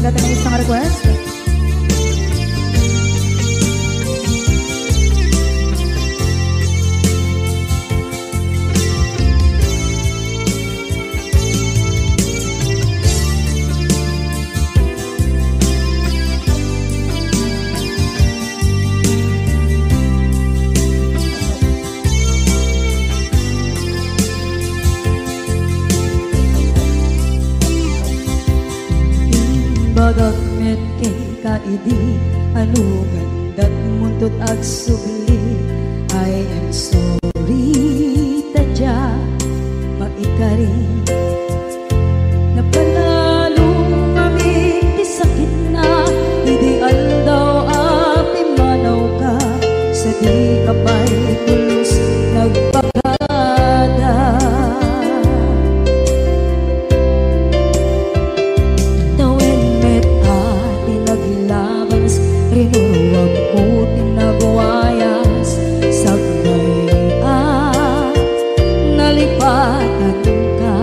natin ng isang request. Bagamit kay kaidi anugan dat muntot ag subli. I am sorry tadya maikari napanalong aming di sakit na ideal daw api manaw ka sa di kapay pulos nagpagada. Rinuwag ko tinagwayas sagbay nalipatan ka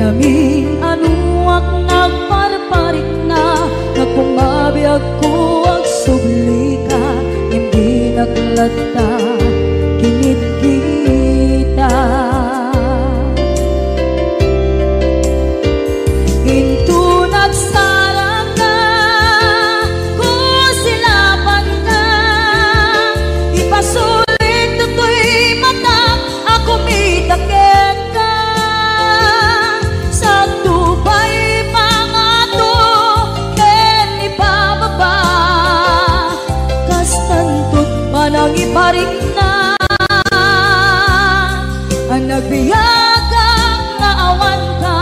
namin anuak nagparparik na nagkumabiyag ko ang subli ka hindi naglata kinit kita into nagsarang ka sulit tutoy mata ako mitakit ka sa tubay mga to ken ibababa kastantot manang iparik na ang nagbiyagang naawan ka.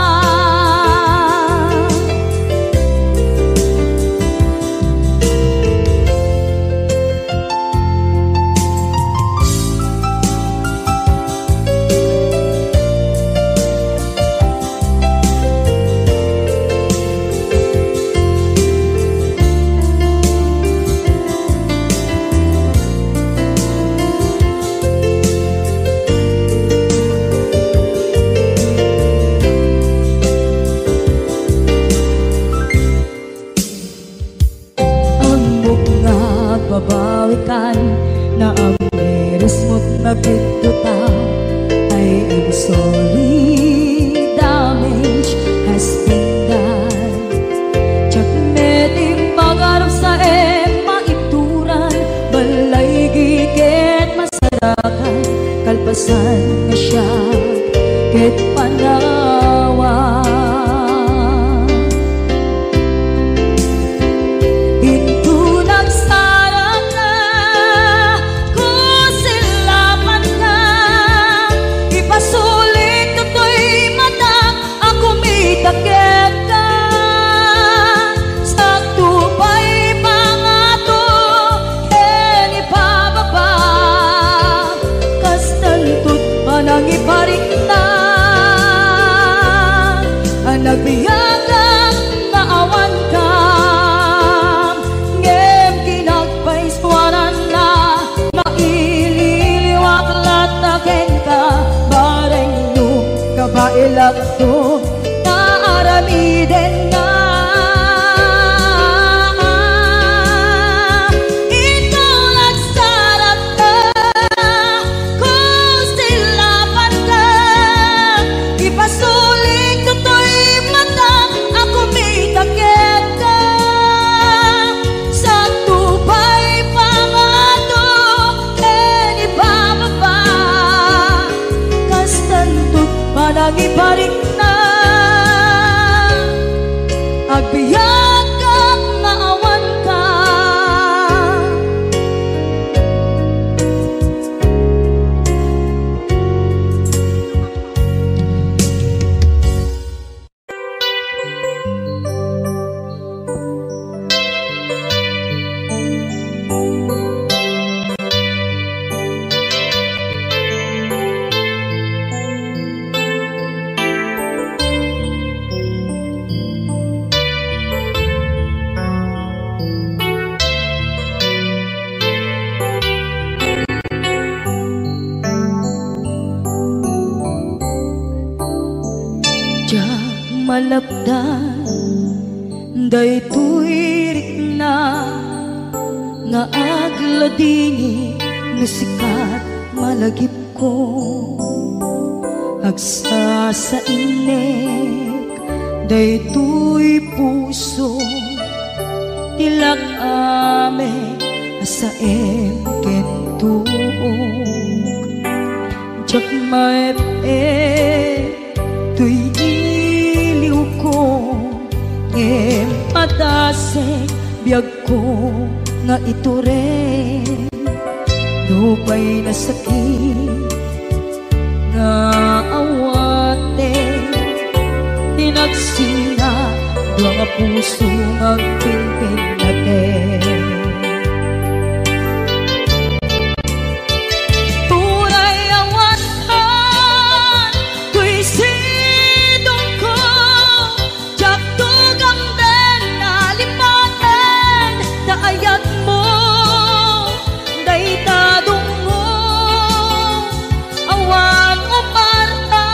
Babawikan na ang meres mo't nagpituta. I am sorry, damage has been done. Tsak meding magarap sa maituran balay gigit masarakan kalpasan na siya ket panawa. Takit ka sa tubay mga to ken ibababa kastantot manang iparik na ang nagbiyagang naawan ka ngem kinagpaiswanan na maililiwak lataken ka bareng nyo kabailak to aramiden na ito nagsarap ka kung silapan ka ipasulit tutoy mata ako may takit ka sa tubay pangato ken ibababa kastantot manang iparik na agbiyak kang naawan ka. malapdan Daytoy rikna nga agladini nga sikat malagip ko agsa sa inek daytoy puso tilak ame asaem kentuog jak maep tuy iliw ko ngem patasek biyag ko nga ito rin lupay na sakit nga awate tinagsinga mga puso magpilpil natin puray awatan tuy sidong ko jak tugang den nalipaten daayat mo daytadong mo awan umarta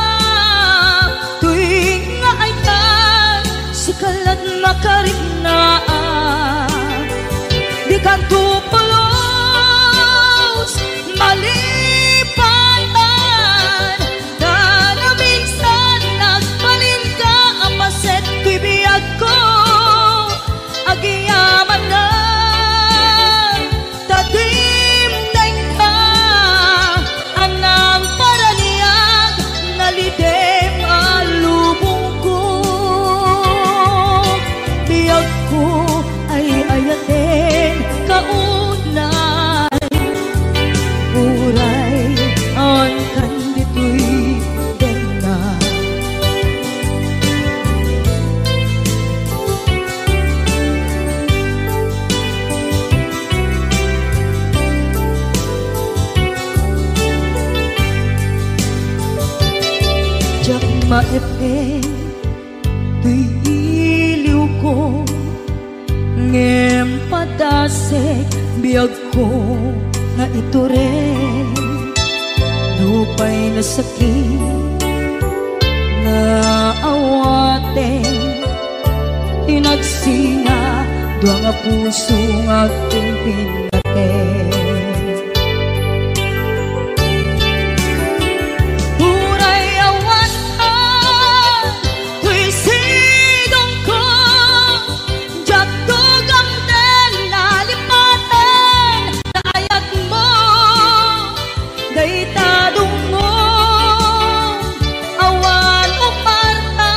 tuwing nga ay kan sikalat makarignaang di kan tupulos malipatan na minsan nagbalin ka ang paset bibiyag ko agiyaman na tatimneng ka anang paraniyag nalidem alubong ko biyag ko ay ayatin kaunay uray ang kandito'y dena jak maepe tuy iliw ko ngem padasek biyag ko nga ito rin lupay na sakit na awate tinagsinga dua nga puso nga pinpinaten puray awatan tuy sidong ko jak tugang den nalipaten daayat mo daytadong mo awan umarta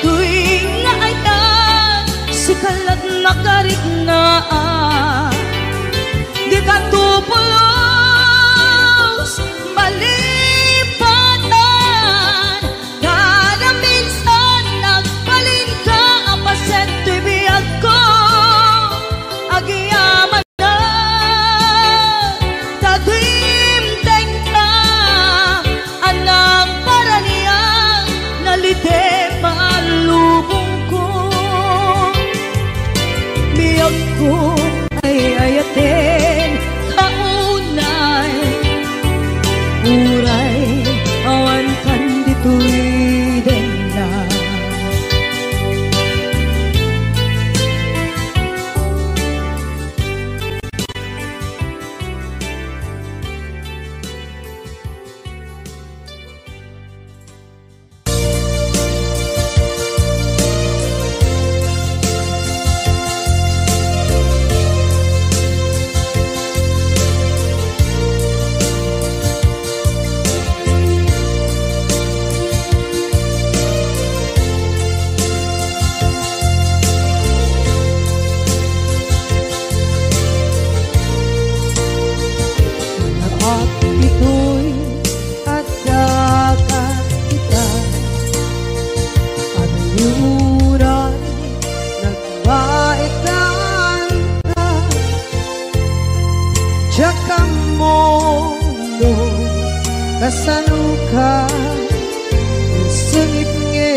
tuwing nga ay kan sikalat makarignaang di ka tupulos malipatan kada minsan nagbalin ka ang paset tuy biyag ko agiyaman na tatimteng ka anang paraniyang nalidem alubong ko biyag ko ay ayatin kaunay uray awan kandito'y dena at ito'y at dagat kita at yuran nagbaitan ka diyak ang mundo kasaluka sengit nge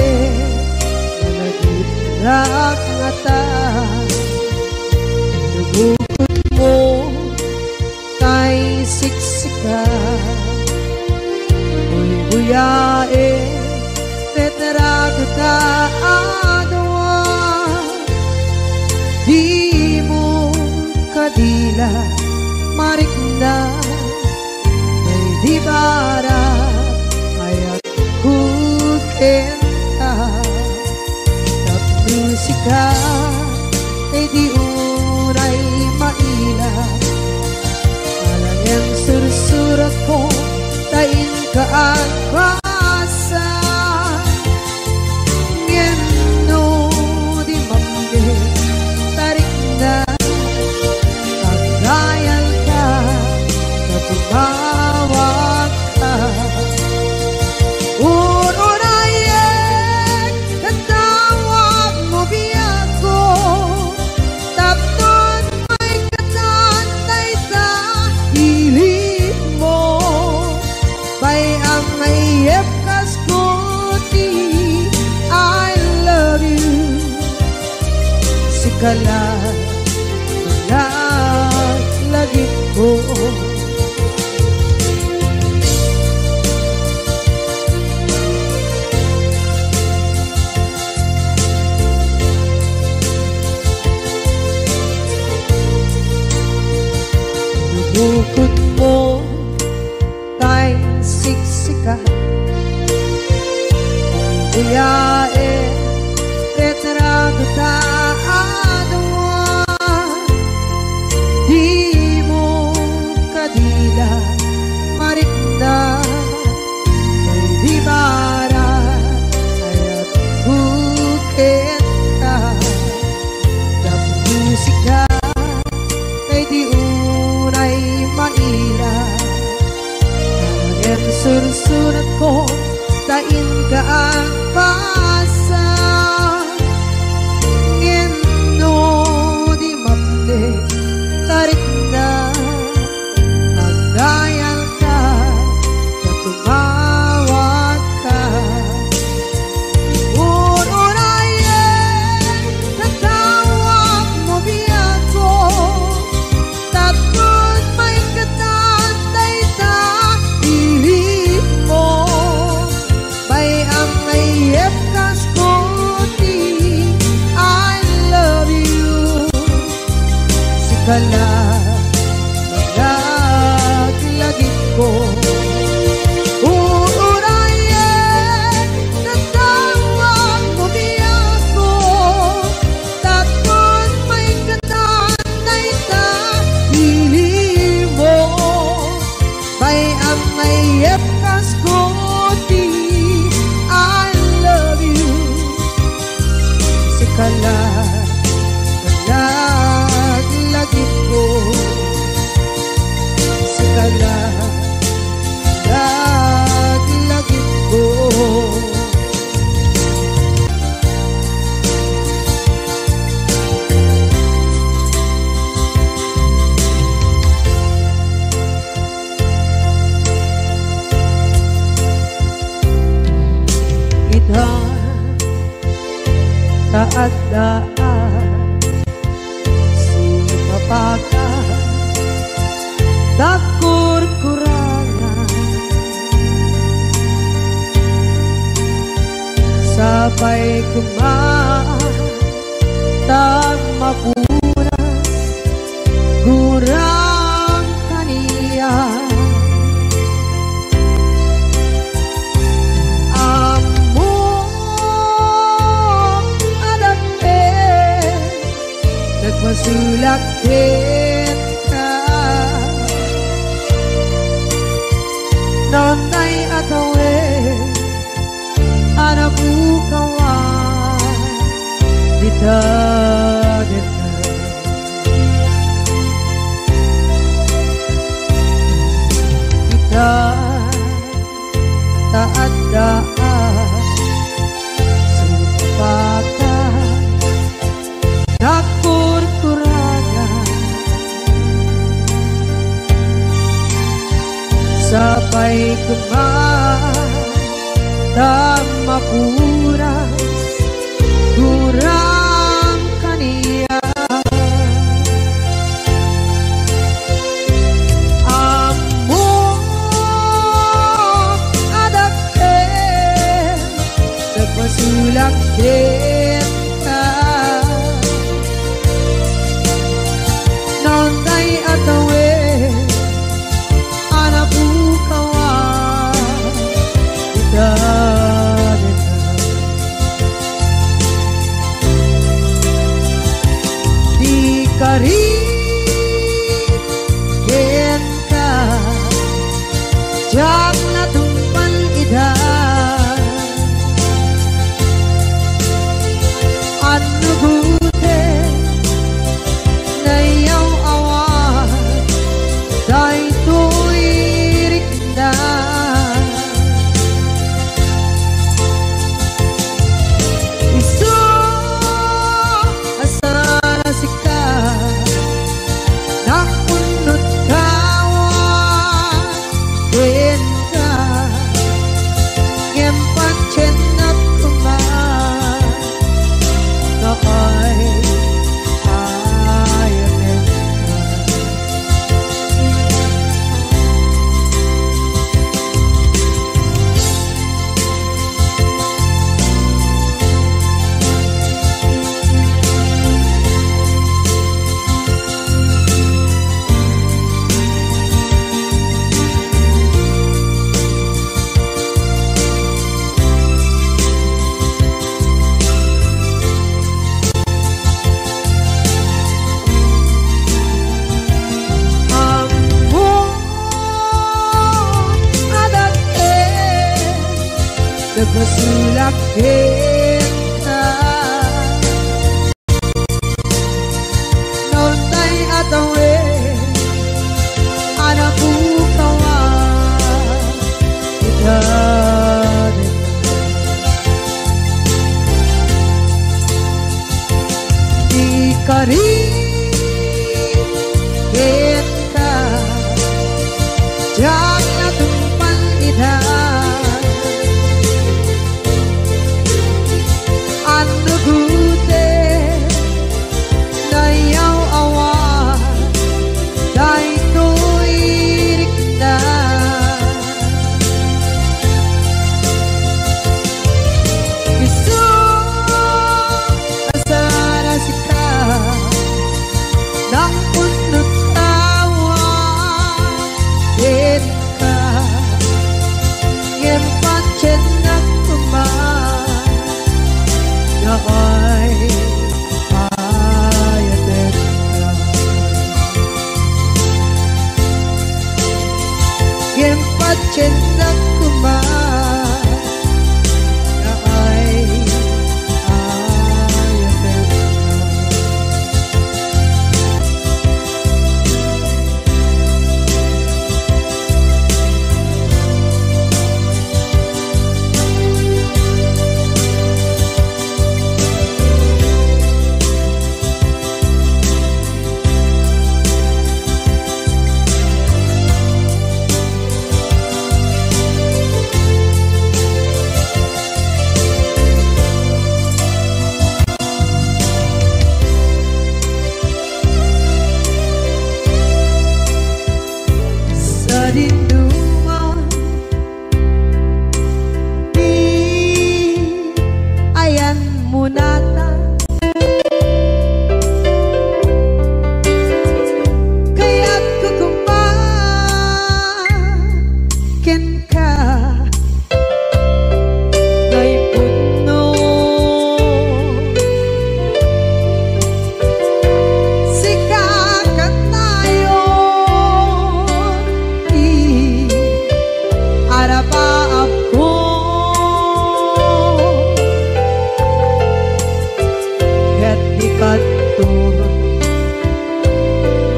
nagitrak ngata nagukot mo tay siksika buyae tetra ta adwa kadila marikna may di bara ayat kukenta tap musika ay di unay maila alang yang sursurat ko tain ka ang basa ngeno di mambe tarik na pagdayan ka na tumawag ka urunayek katawag mo biyako tapton may katantay sa hilig mo bay ang mayep kaskuti I love you sikala lagi ko bukod mo tay siksika buyae retrato taadwa di mo kadila marikna may di bara ayat buketa dap musika ay di unay maila ang sursurat ko tain ka ang pasa ngeno di mamde tarik na pagdayal ka na tumawag ka urunayen natawag mo biyako tapos may katantay sa hilig mo bay ang mayep kaskuti I love you sikala lagi ko uurayen natawag mo biyako tapos may katantay sa hilig mo bay ang mayep kaskuti I love you sikala lagi ko sikala lagi ko idhan taat daan sumapaka dakur kurangan sabay kumaan tag mapunas gurang kaniya amo adake nagmasulak nonday atawe anak bukawan kita kita taat daan sumpakan dakur kurangan sabay kumaan tak mapuras kurang kaniya amo adake nagmasulak kita nonday nagmasulak kita. Noon tay atawe anak bukawa kita di kari kita jangan tumpan ida anu gute nayaw awan dai tuirik na isu asara sika nang punut tawa ka ngem pancen nak kuman na ay ayaten ka ngem pancen nak kuman na ay ayaten ka. Sa dinduman di ayan munata kaya't kukumpakin ka ngay puno sikakat tayo arapaap ko ket ikanto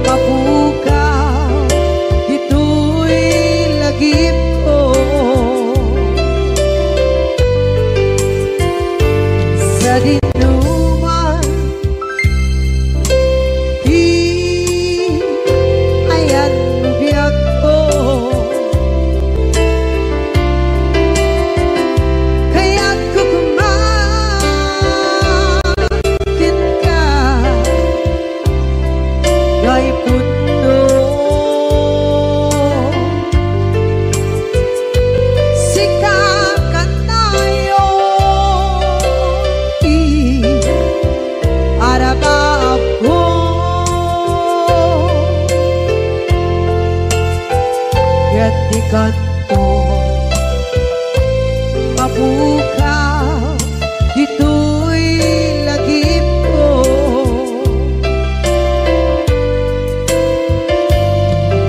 mapukaw ito'y lagip ko sa dinuman di ayan biyak ko kaya't kukumakin ka ngay puno sikakat tayo arapaap ko ket ikanto mapukaw ito'y lagip ko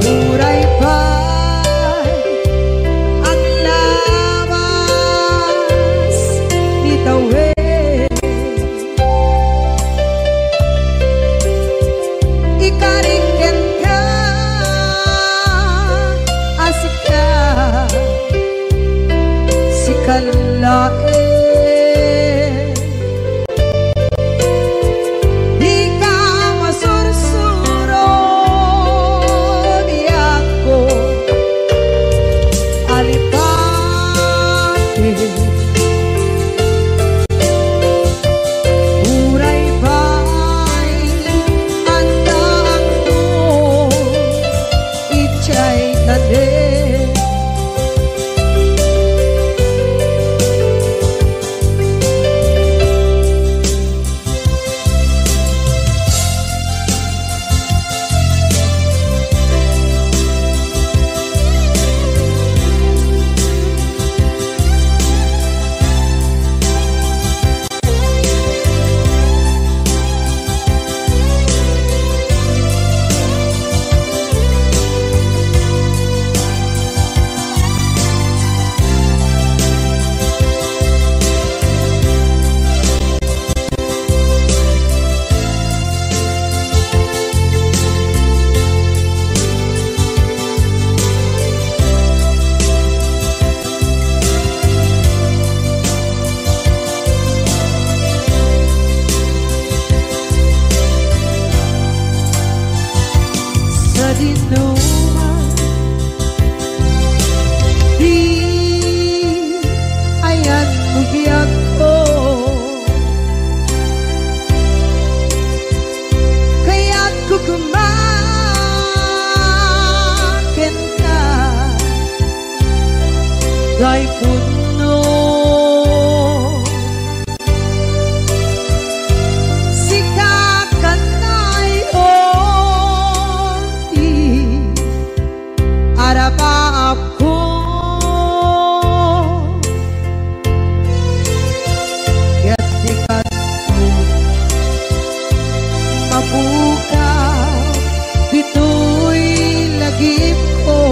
muray pa'y ang lawas ni tawe ikariken ka asika sikalae di ka masursuro biyako alipate muray pa'y andaan mo ichay tade Day puno si kakanay oti arapa ako gatikat mo mabukaw dito'y lagip ko.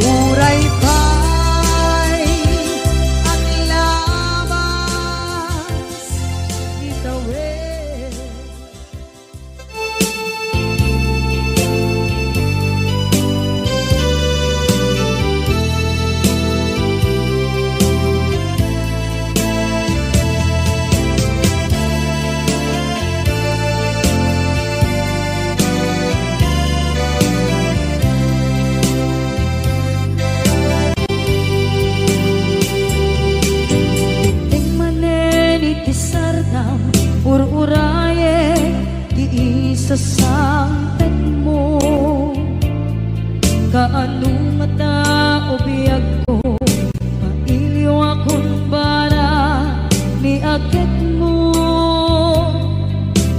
Uray pa'y ang labas itawid. Ur-uraye di isa sampet mo kaano mata o biyag ko mailiw akong bara ni akit mo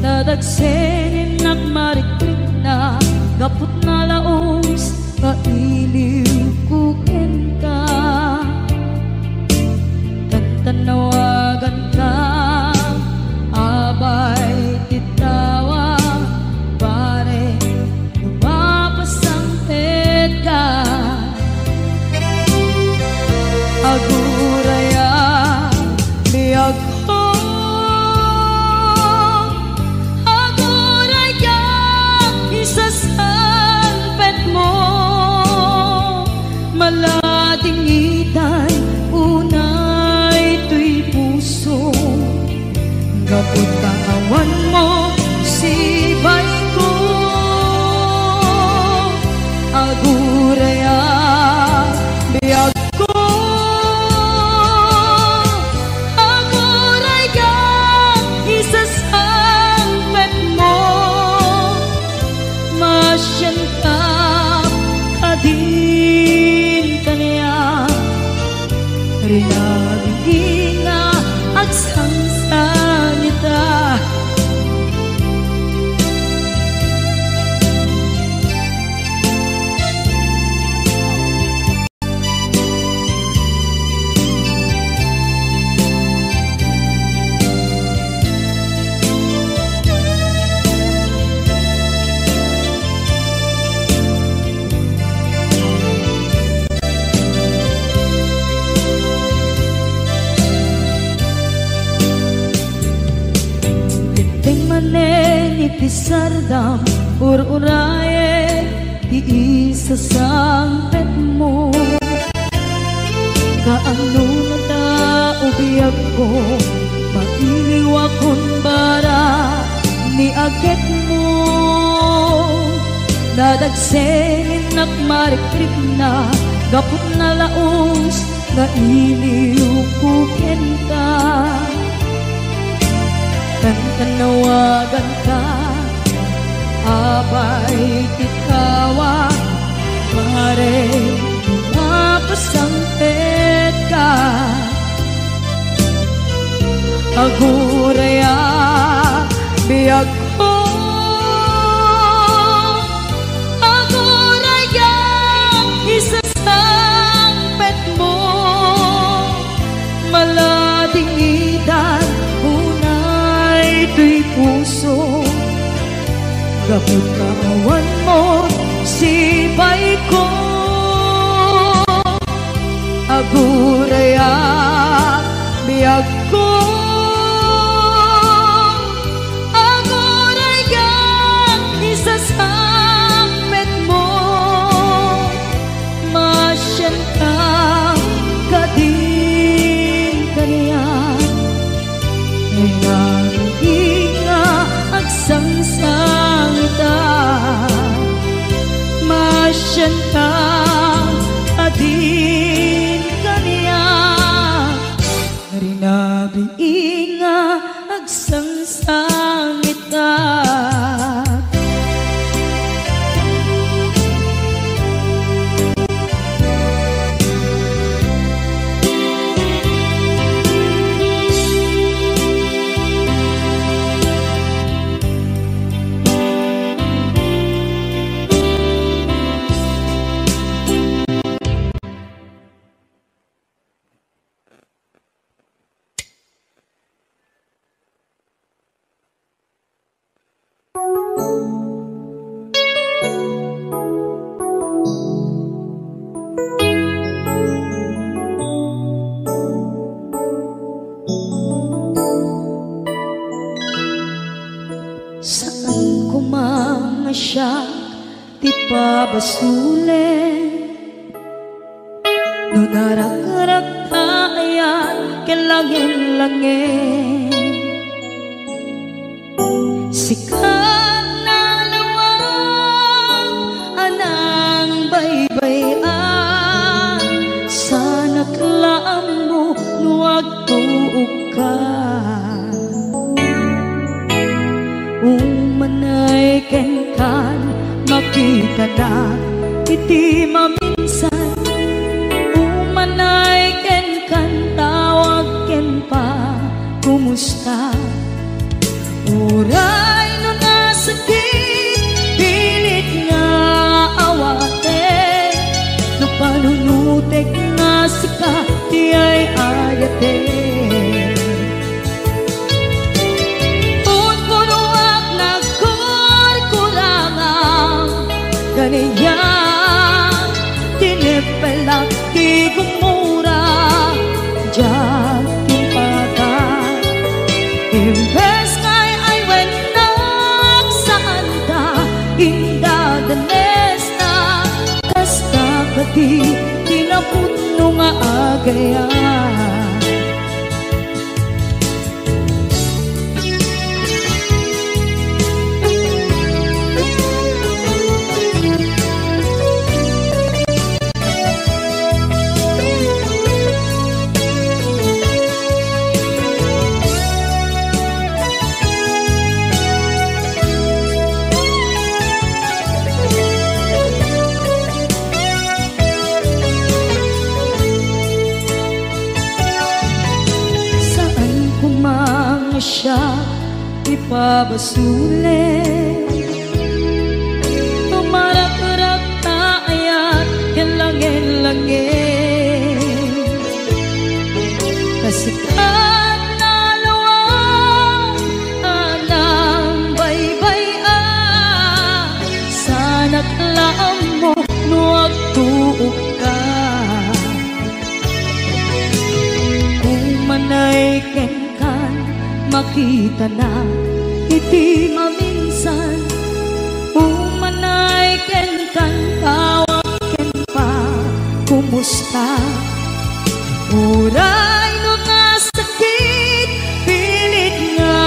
dadagsenin at marikrik na gapot na laos kailiw kukin ka tantanawagan ka abay titawa pare lumapasangpet ka aguraya biyag ko aguraya isasangpet mo malading itay unay tuy puso kapag kaawan mo sibay ko aguraya biyag ko aguraya isasangpet mo masyan ka kadin kanya rinabing nga at sansanita Pisardam ur-uraye di isa sampet mo kaano mata o biyag ko mailiw akong bara ni agit mo dadagsenin at marikrik na gapot na laos na iliw kukin ka tanawagan ka abay titawa pare mapasangpet ka aguraya biyag ko aguraya isasangpet mo malading idan tuy puso gapot kaawan mo sibay ko aguraya biyag ko aguraya isasangpet mo masyan ka kadin kanya sangsangita masyan ka adin kanya rinabiinga agsangsangita ti pabasule no narak-rak ayan kelangin-langin sikat na lawang anang baybayan sana klaan mo nuwag tuog ka umanay kenkan makita na iti maminsan umanay kenkan tawag ken pa kumusta uray no nasakit pilit nga awate no panunutek nga sika di ay ayate unpunuak nagkurkurangang ganyan tinipelak di gumura diyan timpagan imbes kay ay wenak saan ta indadanes na kasta kati tinaputno nga agayan siya ipabasule tumarak-rak na ayat kelangin-langin kasikat na lawang anang baybayan sana klaan mo nuwag tuog ka umanay kenkan makita na iti maminsan umanay kenkan tawag ken pa kumusta uray no nasakit pilit nga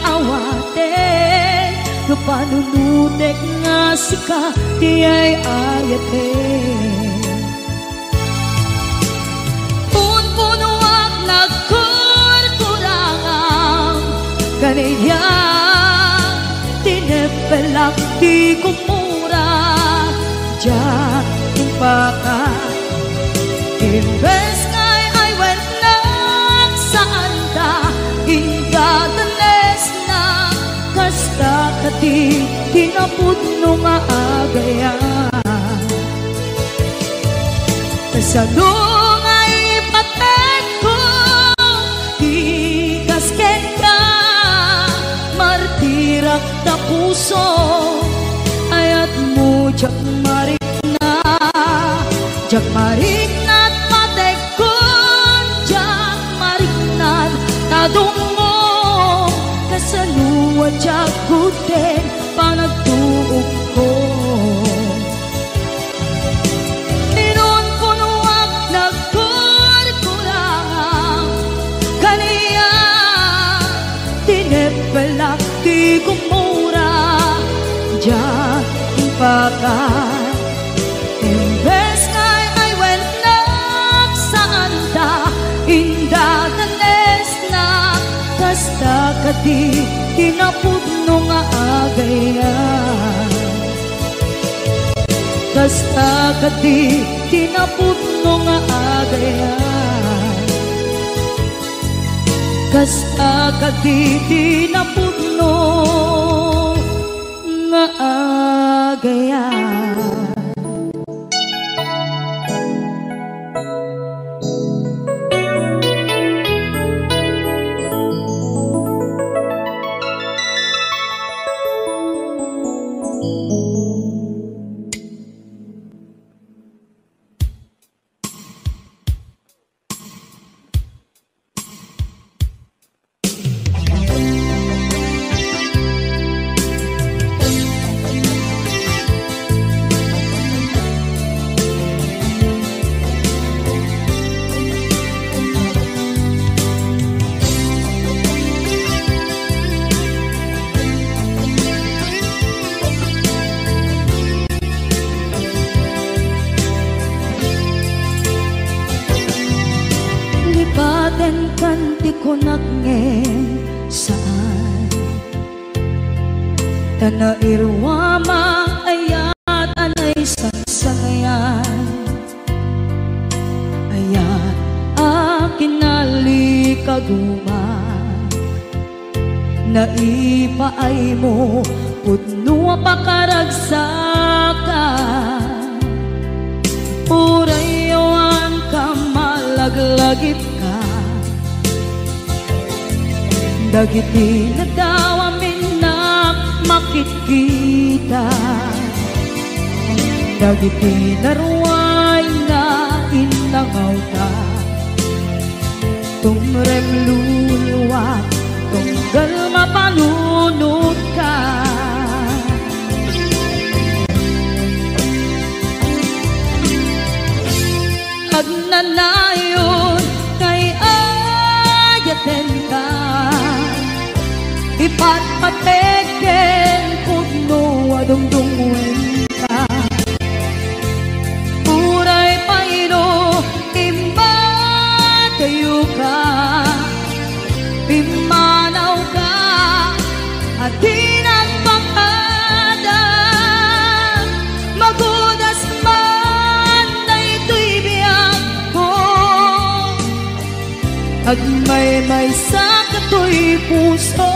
awate no panunutek nga sika di ay ayate unpunuak nagkurkurangang ganyan tinepelak di kumura diyan timpaka imbes kay ay wenak saan ta indadanes na kasta kati tinaputno nga agayan kasadong ay paten ko di kasken ka martirak na puso ayat mo jak marik na matek ko jak marik na tadungo kasaluwa jak kuten panagtuog ko ninon punuak nagkurkurangang kaniya tinepelak di kumura diyan impakan imbes kay ay wenak saan ta indadanes na kasta kati tinaputno nga agayan kasta kati tinaputno nga agayan kasta kati tinaputno nga agayan ko nagngeng saan tanairwa ayat anay sansangayan ayat akin nalikaguman naipaay mo pudno pakaragsakan urayawan ka malaglagip ka dagiti na daw amin na makikita dagiti naruay na inangaw ta tumrem luluwat tunggal mapanunod ka agnanayon kay ayaten ka ipatpateken pudno adungdungwen ka uray payno imbatayo ka pimanaw ka at di nagpakada magudas man na ito'y biyag ko agmay-may sa kato'y puso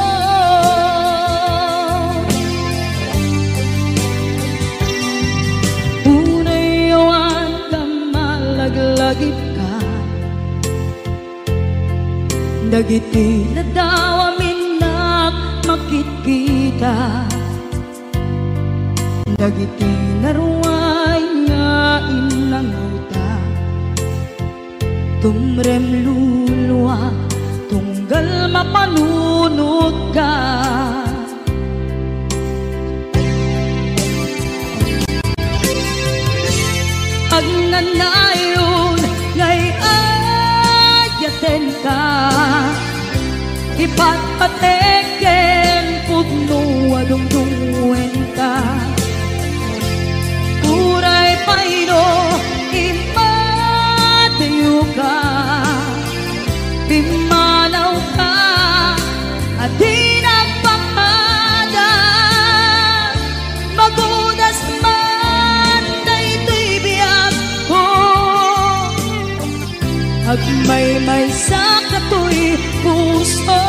unayawan ka malaglagip ka dagiti na daw amin na makikita dagiti naruay nga inangaw ta tumrem luluwa tunggal mapanunod ka agnanayon ngay ayaten ka ipatpateken pudno adungdungwen ka uray payno impatayo ka pimanaw ka at di nagpakada magudas man na ito'y biyag ko agmay-may sa kato'y puso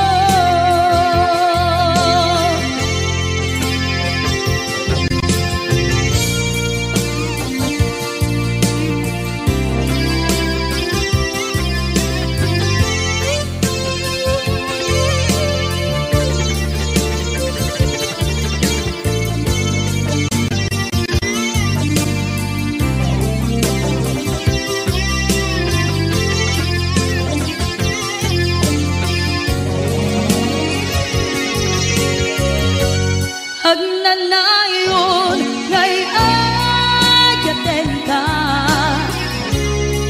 agnanayon ngay ayaten ka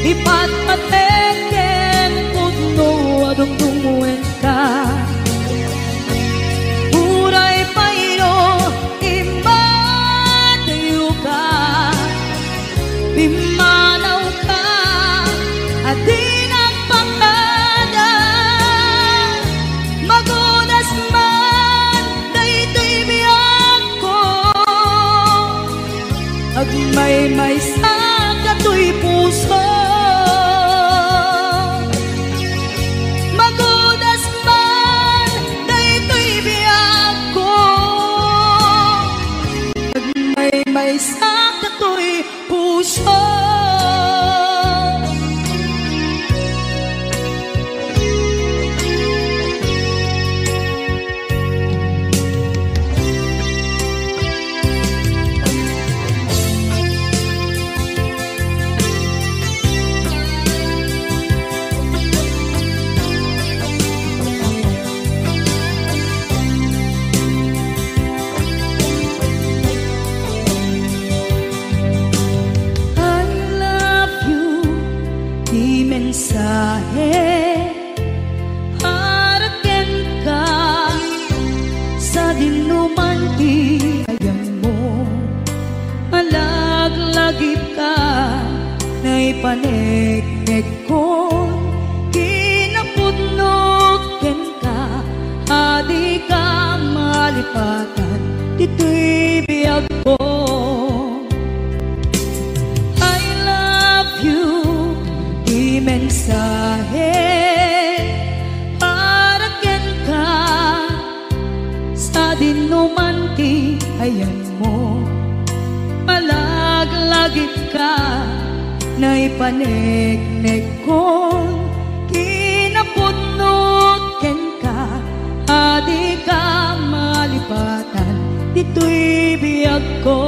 ipatpateken pudno adungdungwen ka uray payno imbatayo ka pimanaw ka at di nagpakada magudas man na ito'y biyag ko agmay-may sa kato'y puso magudas man na ito'y biyag ko agmay-may sa kato'y puso mensahe haraken ka sa dinuman ti ayan mo malaglagip ka na ipanegnek ko kinapudno adi ka malipatan, dito'y biyag ko. I love you, di mensahe, para ken ka, sa dinuman ti ayan mo, malaglagit ka, na ipanegnek ko, kinapudnot ken ka, adi ka malipatan, dito'y biyag ko.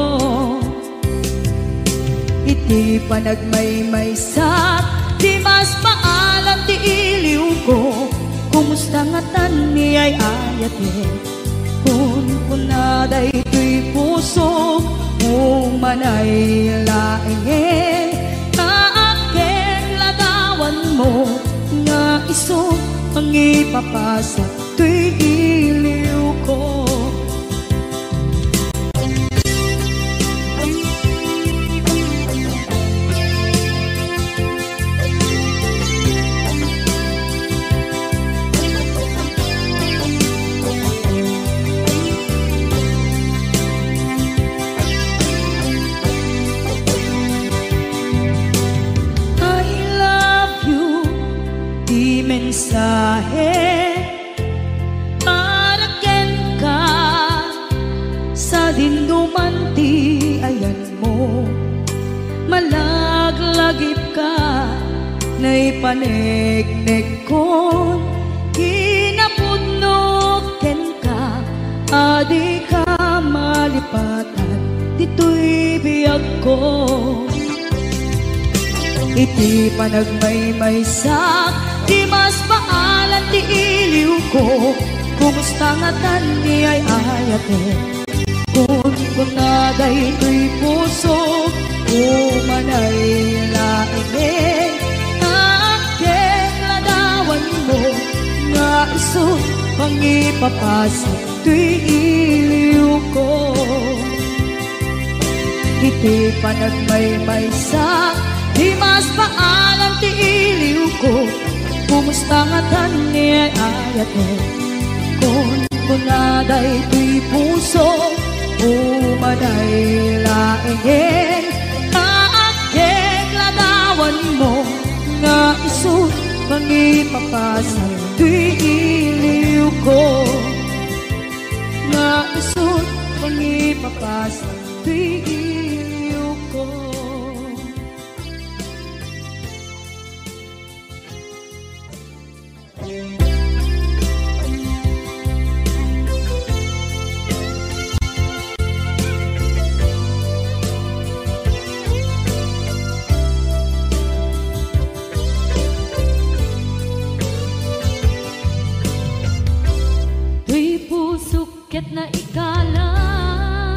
Iti panagmaymaysak, di mas maalam ti iliw ko, kumusta nga tan ni ay ayate, kun kunaday to'y puso, umanay laenge, kaaken ladawan mo, nga iso ang ipapasa to'y iliw ko. Mensahe, para ken ka, sa dinduman ti ayan mo, malaglagip ka, na ipanegnek ko, kinapudnot ken ka, adi ka malipatan, dito'y biyag ko. Iti panagmaymaysak, di mas maalan ti iliw ko, kumusta nga tan ni ay ayate, kun kunaday to'y puso, umanay laenge, kaaken ladawan mo, nga iso pangipapasa to'y iliw ko. Iti panagmaymaysak, di mas maalam ti iliw ko, kumusta nga tan ni ay ayate, kun kunaday to'y puso, umanay laenge, kaaken ladawan mo, nga iso pangipapasa to'y iliw ko, nga iso pangipapasa to'y iliw ko. To'y pusok ket na ikalan,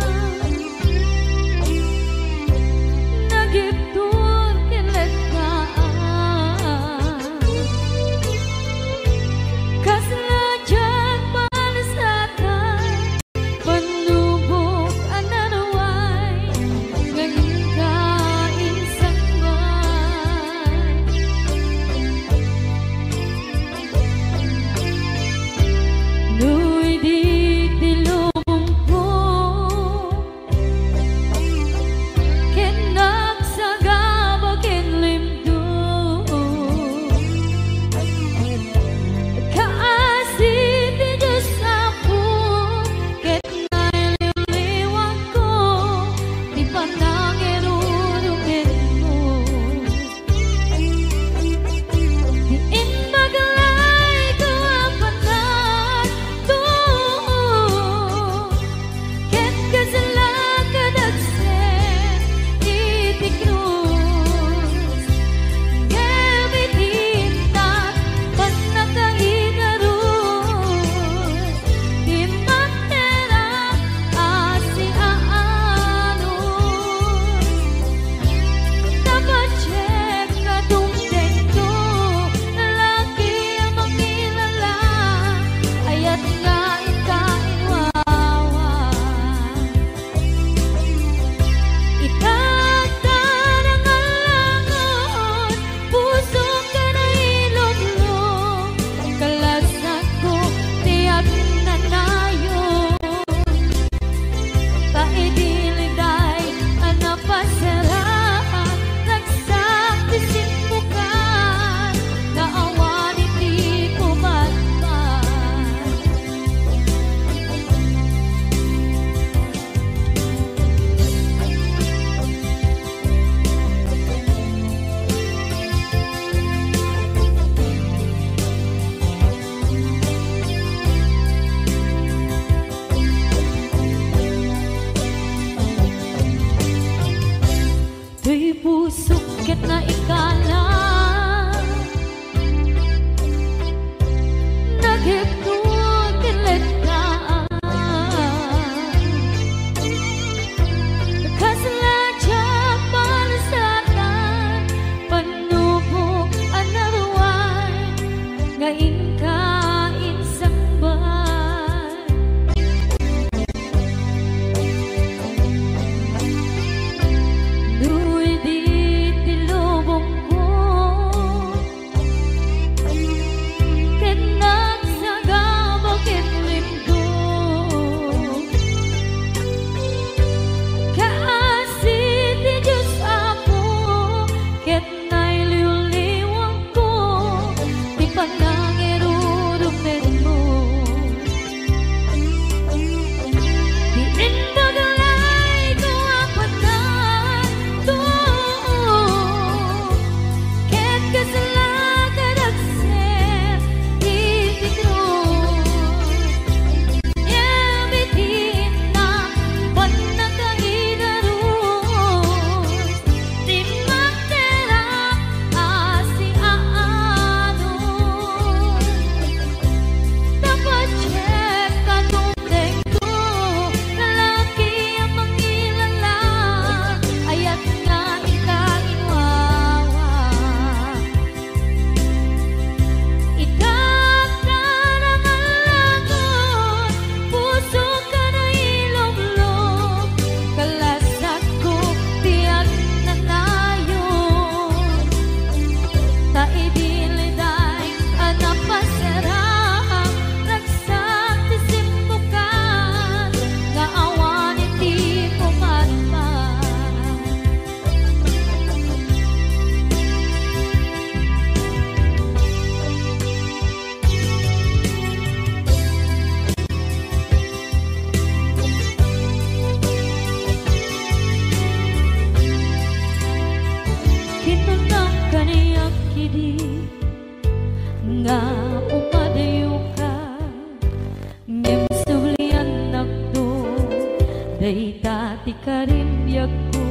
ti karibyag ko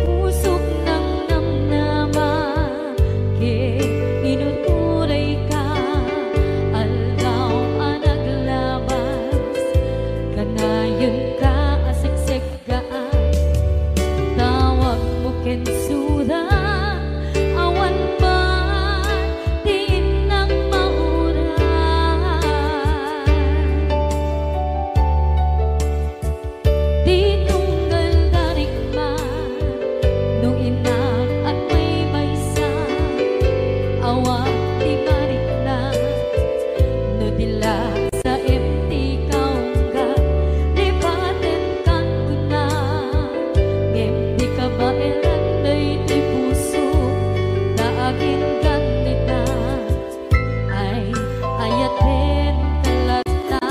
pusok ng namnama ke inuturay ka aldaw ang naglabas kanayon ka asiksik gaan tawag mo kensura awan man din ng mauran di tunggal darikman nung inak at may maysa awan di marik na no dila sa empty kaungga lipaten kan kuna empty ka ba elanday ti puso daagin ganita ay ayaten kalata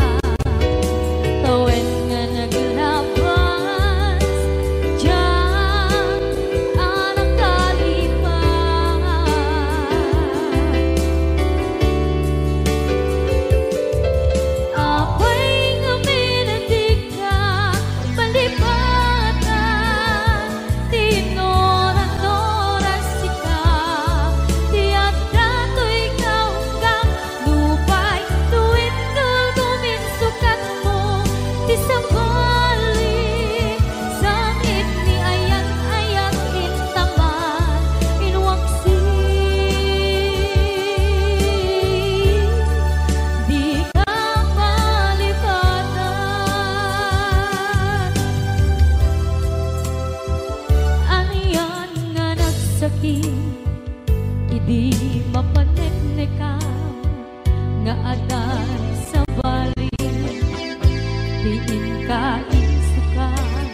tawen nga naglabas diyan anak kalipan apay nga minatig ka palipatan tinoran-noran sika tiyak dato'y kaunggang lupay tuwid nagumit sukat mo ti sabali sangit ni ayan-ayan intaman inwaksi di ka malipatan aniyan nga nagsakit idi mapaneknekan nga adan sa bali diin ka insukan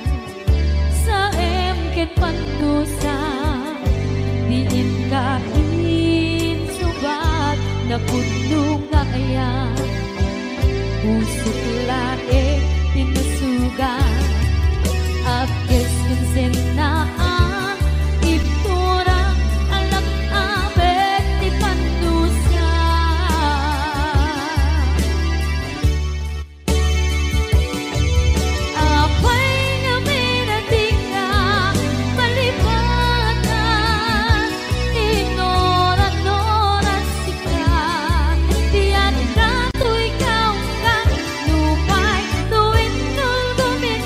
sa emket pandusa diin ka insubat na puno nga ayan pusok lae tinusugan apkes kinsenaan iturang alak abet ti pandusa apay nga minating ka palipatan tinoran-noran sika tiyan dato'y kaunggan lupay tuwid nulgumit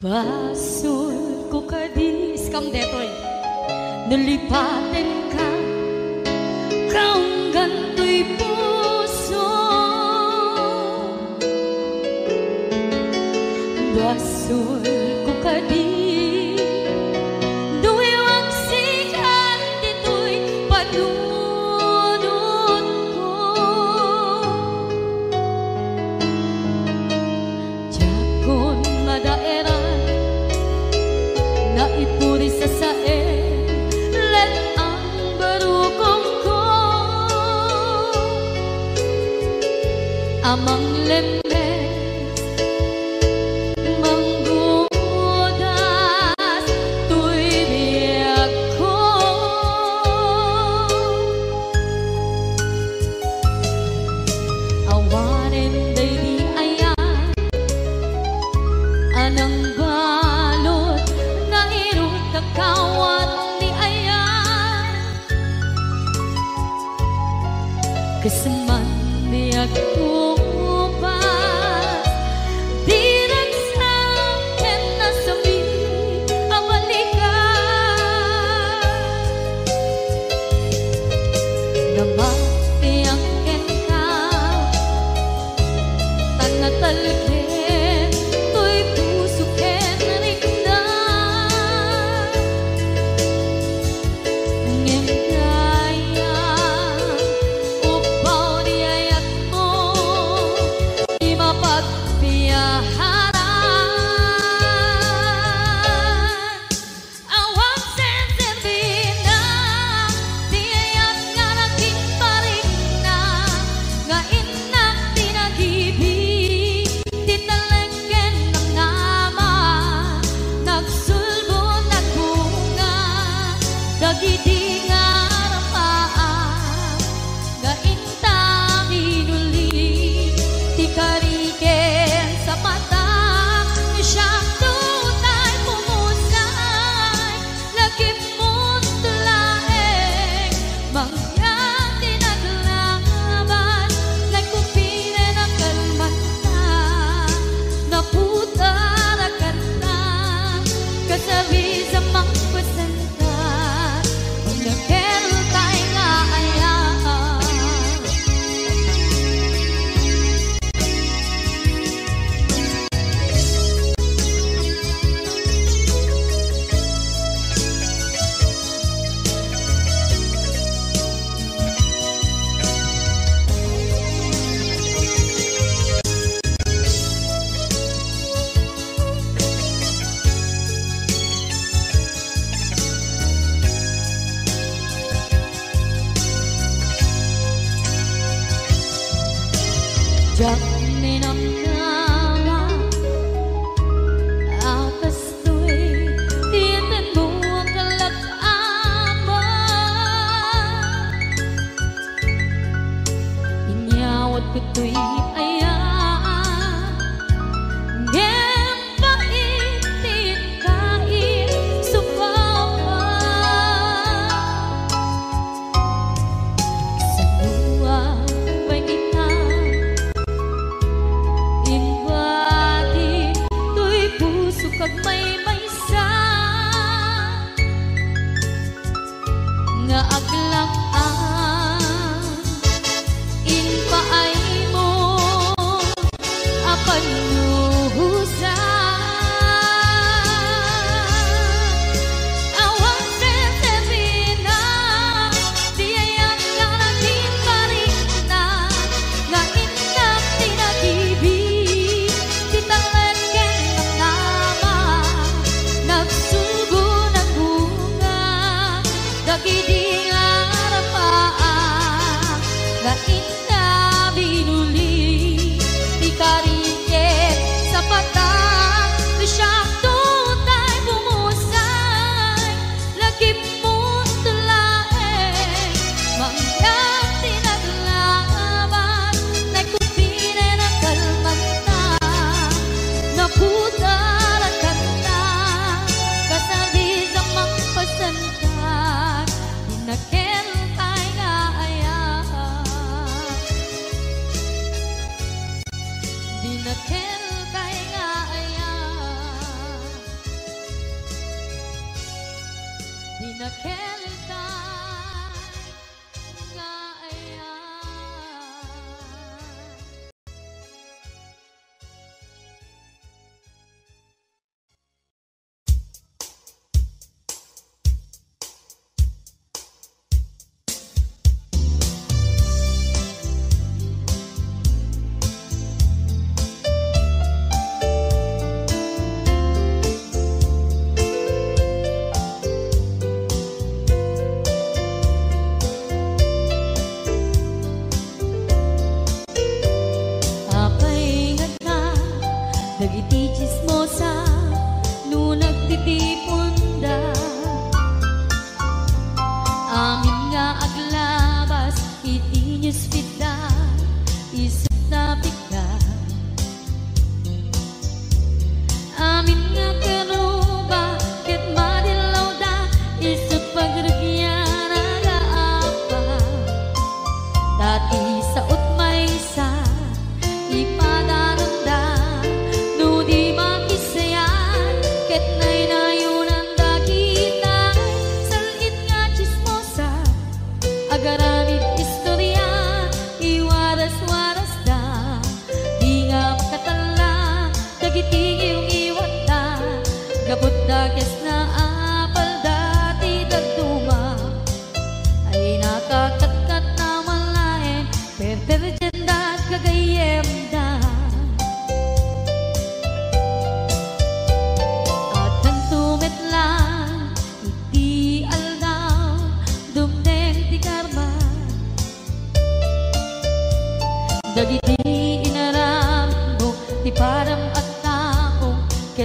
Basol ko kadis kam detoy nalipatin ka kaong ganto'y puso. Basol ko kadis duwewang sikan dito'y panunod ko. Jakon madaera na ipuri sa sae let ang barukong ko amang lemes manggudas tuy biyak ko. Awanin day di ayan anang balot na irong kakawat ni ayan kasaman biyak ko pa di nagsakin na sabi ang balikan na mapiangkin ka tanatalkin to'y puso ken rikdan ngem kaya upaw di ayat mo di mapagpiyaharan awang senserbin na di ayat nga naging paring na nga inak tinag-ibig tinalengken ng nama nagsulbo nagbunga dagiti nga rapaan nga intang inuli ti kariken sa mata ni siyang tunay pumusay lagim mo't tulaeng mangyang tinaglaban nagkupine ng kalmanta naputarakan na kasabi sa magpasanta ang nakeltay nga ayaan. Jak ninamnama akas to'y tiyan mo ang kalak-ama inyawat ko to'y ayaan ngem paitin kain supawa sa buwan ba'y kita inwati to'y puso kag may maysa nga aglang-ang inpaay mo apan nuhusa awang sesebina di ayang nga naging paring na nga inak tinag-ibig tinalengken ng nama nagsugo ng bunga dagiti nga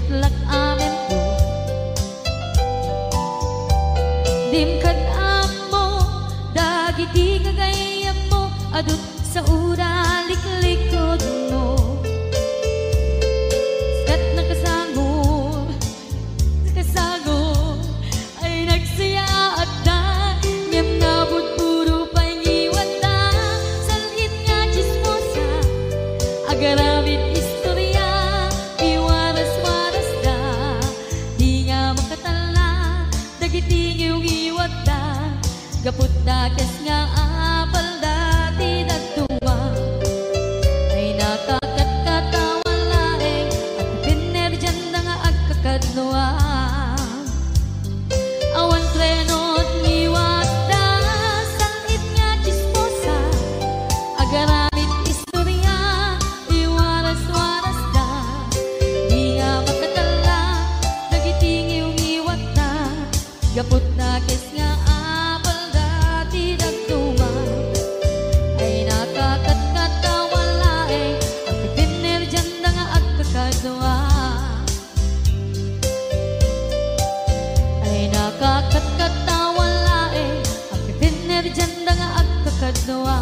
lak amin po. Dimkad amo, dagiti kagayam mo, adut sa ura liklikod mo. Skat nakasagod, ay nagsaya at dan, ngem nabot puro pangiwat da, salhit nga chismosa, agaramit istorya, iwaras-waras da, di nga makatala, dagiti yung iwat da, gapot da kes nga apal da, di nagtuma, ay nakakatkatawa laeng, at piner dyan na nga agkakadnoa. Awan trenot niwat da, salhit nga chismosa, agaramit istorya, iwaras-waras da, di nga makatala, dagiting yung iwat da, gapot na kes nga apal da, di nagtuma, ay nakakatkatawa laeng, at piner dyan na nga agkakadnoa. Ay nakakatkatawa laeng, at piner dyan na nga agkakadnoa.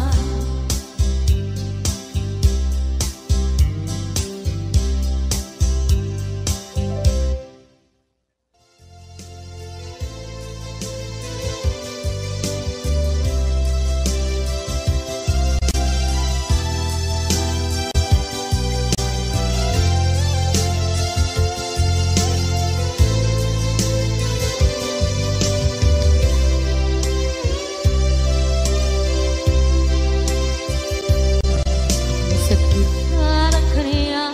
Sakit na kaniya,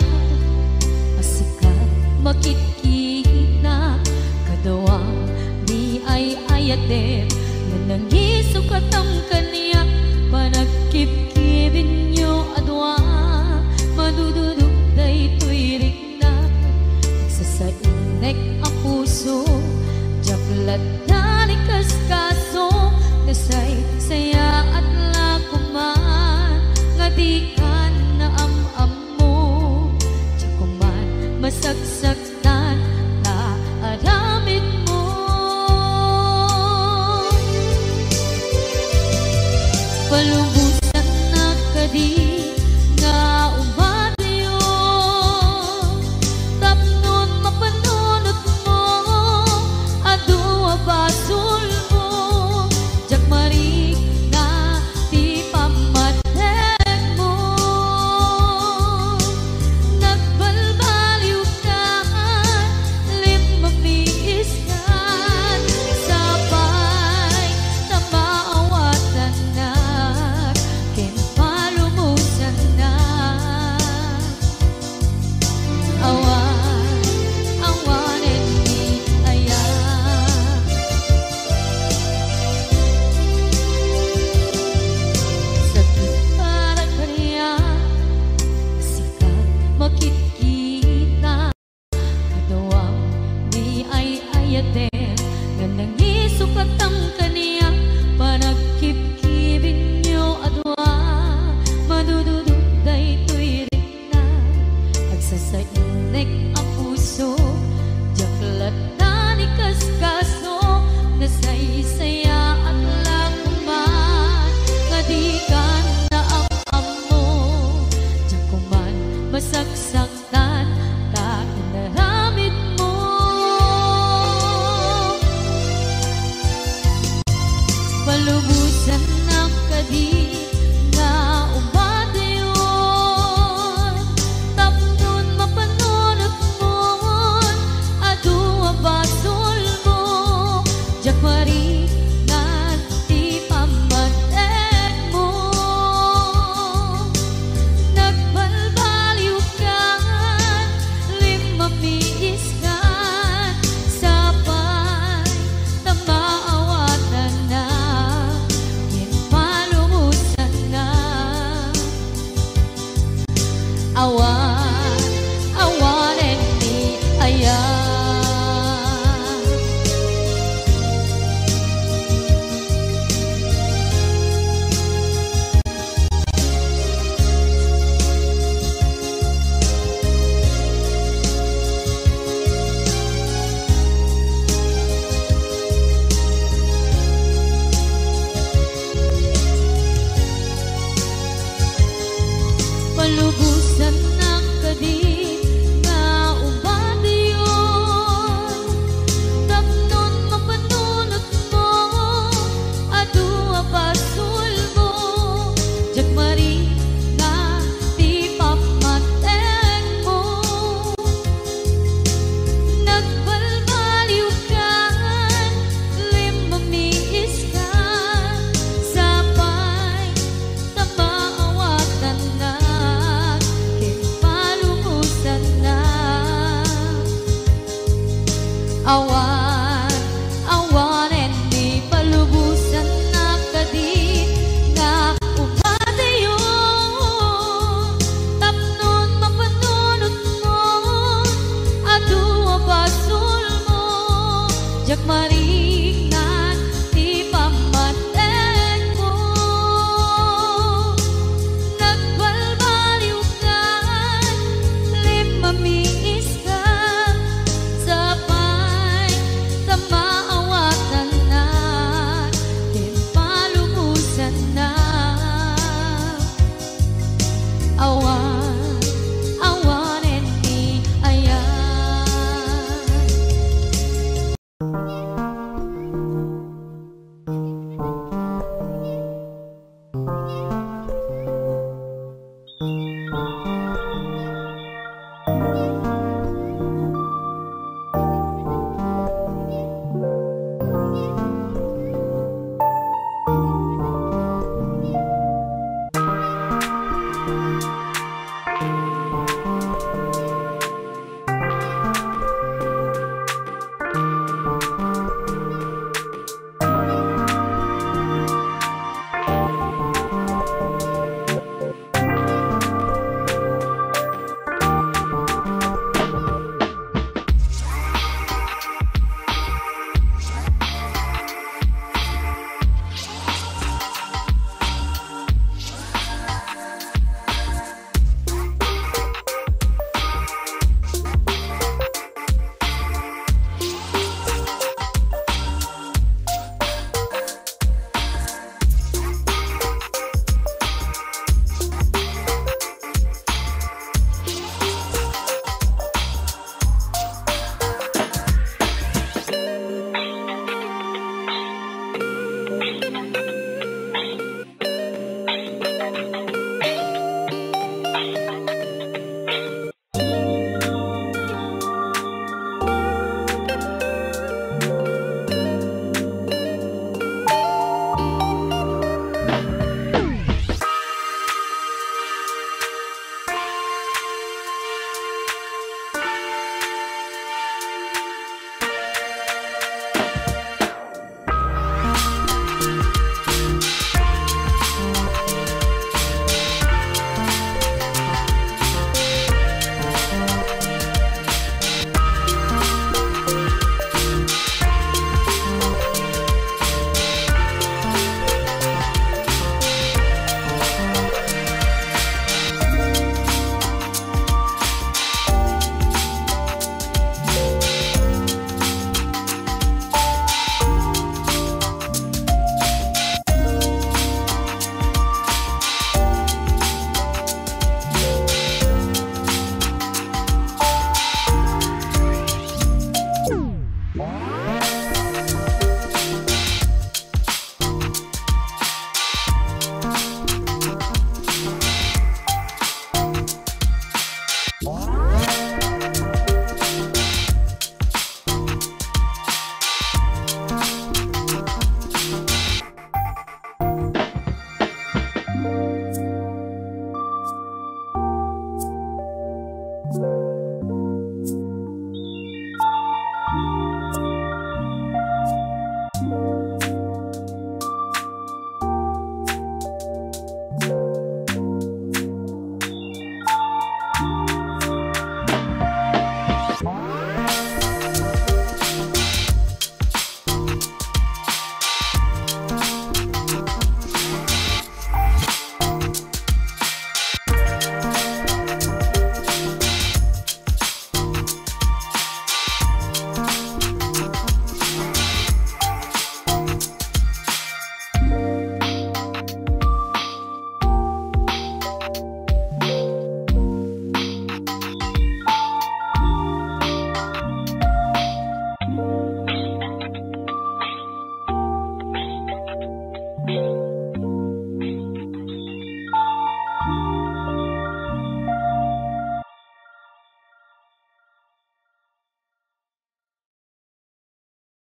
masika makikita, kadawang di ay ayatem, nanangisok at ang kaniya, panagkip-kipin nyo adwa, madududog na ito'y rikna, nagsasainek ang puso, jaklat na ni kaskaso, nasay saya at lakuman, nga di ka na am-am-mo, tsakuman masagsaktan na aramid mo. Palubusan na kadi nga umadayo, tapnon mapanunot mo, adua basul mo, jakmarik na di pamatek mo. Nagbalbaliw ka, limamiis ka, sabay na maawatan na, kinpalumusan na. Awan, awanin ni ayan, sakit para kaniya, sikat makikita, kadawang di ay ayatem, nga nangisukat ang kaniya, panagkip-kipin nyo adwa, madududog na ito'y rikna, agsasainek ang puso, jaklat na ni kaskaso, nasaysaya at lakuman, nga di ka na am-am-mo, tsakuman masagsaktan, ta inaramid mo. Palubusan ng kadi nga umadayon, tapnon mapanunot mo, adua basul mo, jakmari na di pamatek mo. Nagbalbaliw ka, limamiis ka, sabay na maawatan na, kinpalumusan